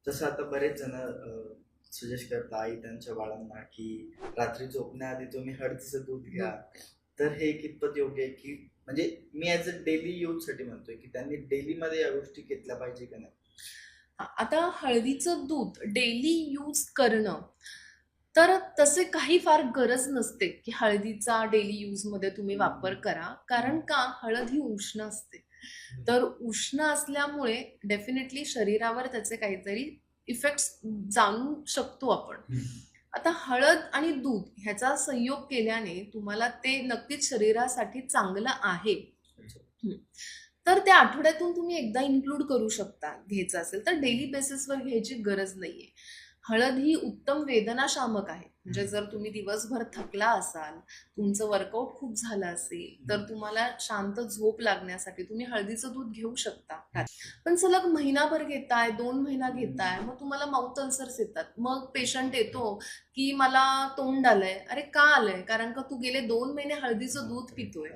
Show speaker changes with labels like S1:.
S1: तसं आता बरेच जण सजेस्ट करतात आई त्यांच्या बाळांना की रात्री झोपण्याआधी तुम्ही हळदीचं दूध घ्या. तर हे कितपत योग्य आहे की म्हणजे मी ॲज अ डेली यूज साठी म्हणतोय की त्यांनी डेली मध्ये या गोष्टी घेतल्या पाहिजे का नाही?
S2: आता हळदीचं दूध डेली यूज करणं, तर तसे काही फार गरज नसते की हळदीचा डेली यूजमध्ये तुम्ही वापर करा. कारण का, हळद ही उष्ण असते. तर उष्ण असल्यामुळे डेफिनेटली शरीरावर त्याचे काहीतरी इफेक्ट्स जाणू शकतो आपण. आता हळद आणि दूध ह्याचा संयोग केल्याने तुम्हाला ते नक्कीच शरीरासाठी चांगलं आहे. हं. तर त्या आठवड्यातून तुम्ही एकदा इन्क्लूड करू शकता घ्यायचं असेल तर डेली बेसिसवर घ्यायची गरज नाहीये. हळद ही उत्तम वेदनाशामक आहे. म्हणजे जर तुम्ही दिवसभर थकला असाल, तुमचं वर्कआउट खूप झालं असेल, तर तुम्हाला शांत झोप लागण्यासाठी तुम्ही हळदीचं दूध घेऊ शकता रात्री. पण सलग महिनाभर घेताय, 2 महिना घेताय, मग तुम्हाला माउथ अल्सर्स येतात. मग पेशंट येतो, की मला तोंड आलंय. अरे का आलंय? कारण का तू गेले 2 महिने हळदीचं दूध पितोय.